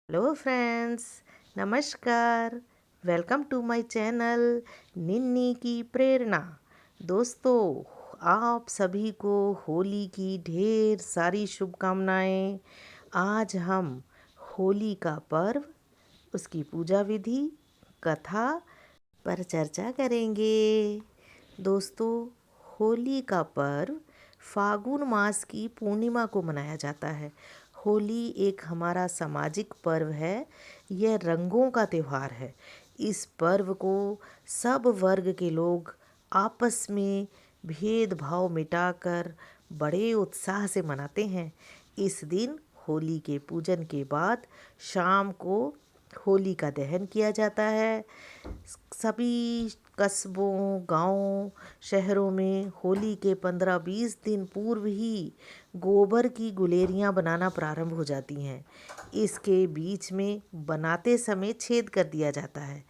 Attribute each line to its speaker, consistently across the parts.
Speaker 1: Hello friends, नमस्कार। Welcome to my channel निन्नी की प्रेरणा। दोस्तों, आप सभी को होली की ढेर सारी शुभकामनाएं। आज हम होली का पर्व, उसकी पूजा विधि, कथा पर चर्चा करेंगे। दोस्तों, होली का पर्व फागुन मास की पूर्णिमा को मनाया जाता है। होली एक हमारा सामाजिक पर्व है। यह रंगों का त्यौहार है। इस पर्व को सब वर्ग के लोग आपस में भेदभाव मिटाकर बड़े उत्साह से मनाते हैं। इस दिन होली के पूजन के बाद शाम को होली का दहन किया जाता है। सभी कस्बों, गांवों, शहरों में होली के 15-20 दिन पूर्व ही गोबर की गुलेरियां बनाना प्रारंभ हो जाती हैं। इसके बीच में बनाते समय छेद कर दिया जाता है।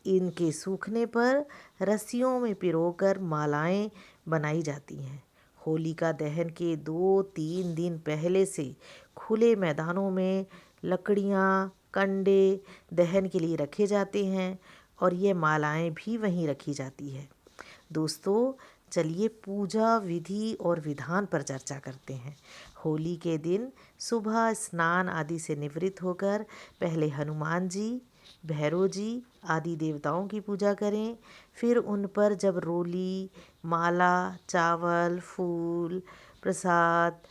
Speaker 1: इनके सूखने पर रस्सियों में पिरोकर मालाएं बनाई जाती हैं। होलिका दहन के 2-3 दिन पहले से खुले मैदानों में लकड़ियाँ, कंडे दहन के लिए रखे जाते हैं और ये मालाएं भी वहीं रखी जाती है। दोस्तों, चलिए पूजा विधि और विधान पर चर्चा करते हैं। होली के दिन सुबह स्नान आदि से निवृत्त होकर पहले हनुमान जी, भैरव जी आदि देवताओं की पूजा करें। फिर उन पर जब रोली, माला, चावल, फूल, प्रसाद,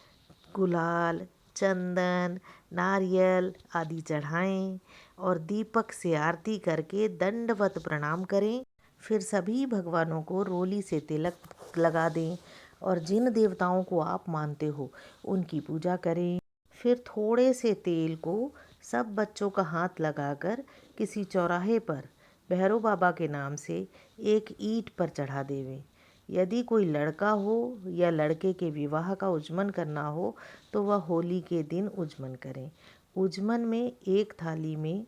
Speaker 1: गुलाल, चंदन, नारियल आदि चढ़ाएं और दीपक से आरती करके दंडवत प्रणाम करें। फिर सभी भगवानों को रोली से तिलक लगा दें और जिन देवताओं को आप मानते हो उनकी पूजा करें। फिर थोड़े से तेल को सब बच्चों का हाथ लगाकर किसी चौराहे पर भैरव बाबा के नाम से एक ईंट पर चढ़ा देवें। यदि कोई लड़का हो या लड़के के विवाह का उजमन करना हो तो वह होली के दिन उजमन करें। उजमन में एक थाली में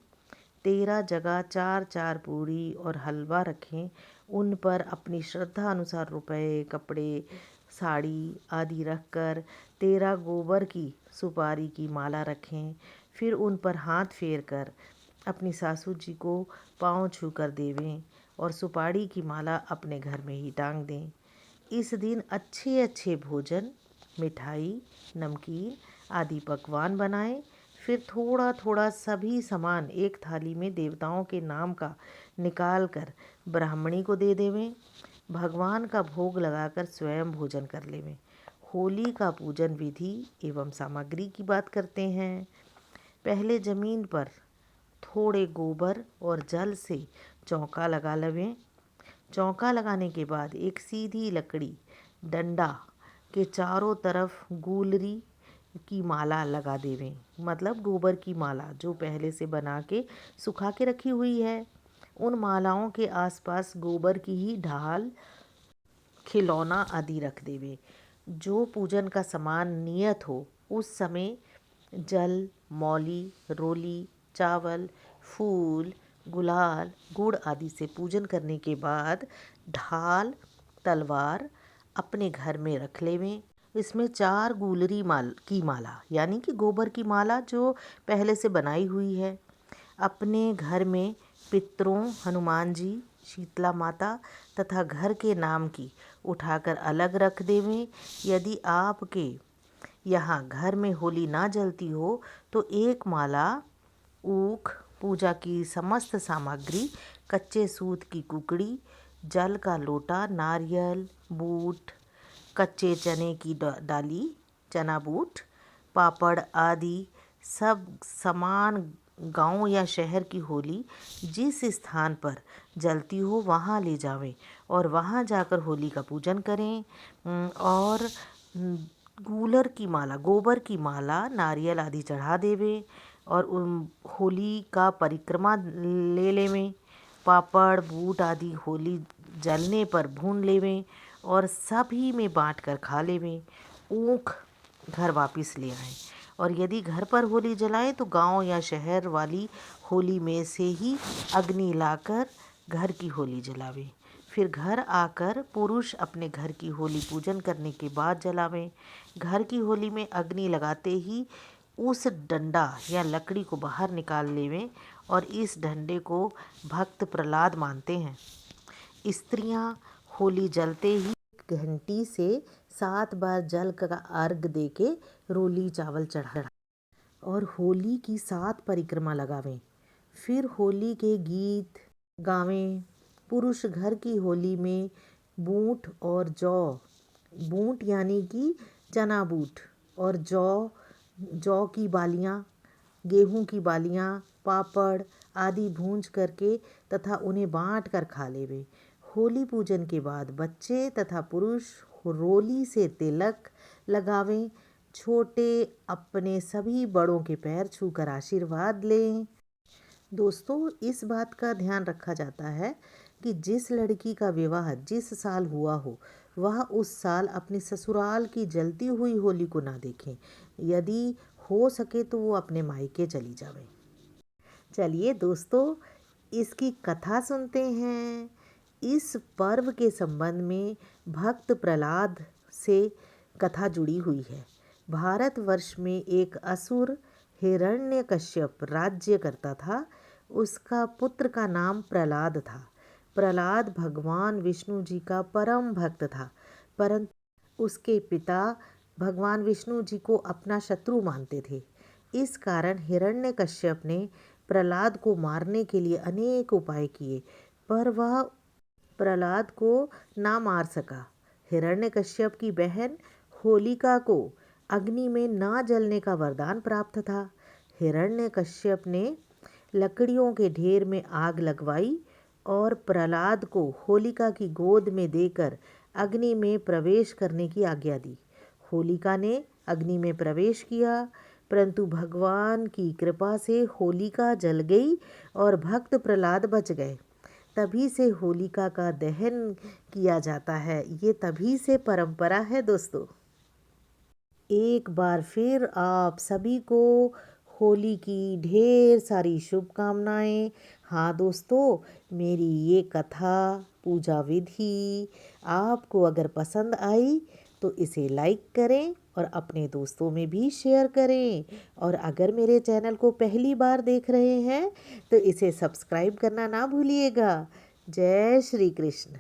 Speaker 1: 13 जगह 4-4 पूरी और हलवा रखें। उन पर अपनी श्रद्धा अनुसार रुपए, कपड़े, साड़ी आदि रखकर 13 गोबर की सुपारी की माला रखें। फिर उन पर हाथ फेर कर अपनी सासू जी को पाँव छू कर देवें और सुपारी की माला अपने घर में ही टांग दें। इस दिन अच्छे अच्छे भोजन, मिठाई, नमकीन आदि पकवान बनाएं। फिर थोड़ा थोड़ा सभी सामान एक थाली में देवताओं के नाम का निकाल कर ब्राह्मणी को दे देवें। भगवान का भोग लगाकर स्वयं भोजन कर लेवें। होली का पूजन विधि एवं सामग्री की बात करते हैं। पहले जमीन पर थोड़े गोबर और जल से चौका लगा लेवें। चौका लगाने के बाद एक सीधी लकड़ी डंडा के चारों तरफ गूलरी की माला लगा देवें। मतलब गोबर की माला जो पहले से बना के सुखा के रखी हुई है। उन मालाओं के आसपास गोबर की ही ढाल, खिलौना आदि रख देवे। जो पूजन का सामान नियत हो उस समय जल, मौली, रोली, चावल, फूल, गुलाल, गुड़ आदि से पूजन करने के बाद ढाल, तलवार अपने घर में रख लेवें। इसमें 4 गुलरी की माला यानी कि गोबर की माला जो पहले से बनाई हुई है अपने घर में पितरों, हनुमान जी, शीतला माता तथा घर के नाम की उठाकर अलग रख देवें। यदि आपके यहाँ घर में होली ना जलती हो तो एक माला ऊख, पूजा की समस्त सामग्री, कच्चे सूत की कुकड़ी, जल का लोटा, नारियल, बूट, कच्चे चने की डाली, चना बूट, पापड़ आदि सब सामान गांव या शहर की होली जिस स्थान पर जलती हो वहां ले जावें और वहां जाकर होली का पूजन करें। और गूलर की माला, गोबर की माला, नारियल आदि चढ़ा देवें और होली का परिक्रमा ले लेवें। पापड़, बूट आदि होली जलने पर भून लेवें और सभी में बांट कर खा लेवें। ऊख घर वापस ले आएं और यदि घर पर होली जलाएं तो गांव या शहर वाली होली में से ही अग्नि लाकर घर की होली जलावें। फिर घर आकर पुरुष अपने घर की होली पूजन करने के बाद जलावें। घर की होली में अग्नि लगाते ही उस डंडा या लकड़ी को बाहर निकाल लेवें और इस डंडे को भक्त प्रहलाद मानते हैं। स्त्रियां होली जलते ही घंटी से 7 बार जल का अर्घ देके रोली चावल चढ़ा और होली की 7 परिक्रमा लगावें। फिर होली के गीत गावें। पुरुष घर की होली में बूट और जौ, बूट यानी कि चना बूट, और जौ की बालियाँ, गेहूं की बालियाँ, पापड़ आदि भूंज करके तथा उन्हें बांट कर खा लेवे। होली पूजन के बाद बच्चे तथा पुरुष रोली से तिलक लगावें। छोटे अपने सभी बड़ों के पैर छूकर आशीर्वाद लें। दोस्तों, इस बात का ध्यान रखा जाता है कि जिस लड़की का विवाह जिस साल हुआ हो वह उस साल अपने ससुराल की जलती हुई होली को ना देखें। यदि हो सके तो वो अपने मायके चली जावे। चलिए दोस्तों, इसकी कथा सुनते हैं। इस पर्व के संबंध में भक्त प्रहलाद से कथा जुड़ी हुई है। भारतवर्ष में एक असुर हिरण्यकश्यप राज्य करता था। उसका पुत्र का नाम प्रहलाद था। प्रहलाद भगवान विष्णु जी का परम भक्त था, परंतु उसके पिता भगवान विष्णु जी को अपना शत्रु मानते थे। इस कारण हिरण्यकश्यप ने प्रहलाद को मारने के लिए अनेक उपाय किए, पर वह प्रहलाद को ना मार सका। हिरण्यकश्यप की बहन होलिका को अग्नि में ना जलने का वरदान प्राप्त था। हिरण्यकश्यप ने लकड़ियों के ढेर में आग लगवाई और प्रहलाद को होलिका की गोद में देकर अग्नि में प्रवेश करने की आज्ञा दी। होलिका ने अग्नि में प्रवेश किया, परंतु भगवान की कृपा से होलिका जल गई और भक्त प्रहलाद बच गए। तभी से होलिका का दहन किया जाता है। ये तभी से परंपरा है दोस्तों। एक बार फिर आप सभी को होली की ढेर सारी शुभकामनाएं। हाँ दोस्तों, मेरी ये कथा पूजा विधि आपको अगर पसंद आई तो इसे लाइक करें और अपने दोस्तों में भी शेयर करें। और अगर मेरे चैनल को पहली बार देख रहे हैं तो इसे सब्सक्राइब करना ना भूलिएगा। जय श्री कृष्ण।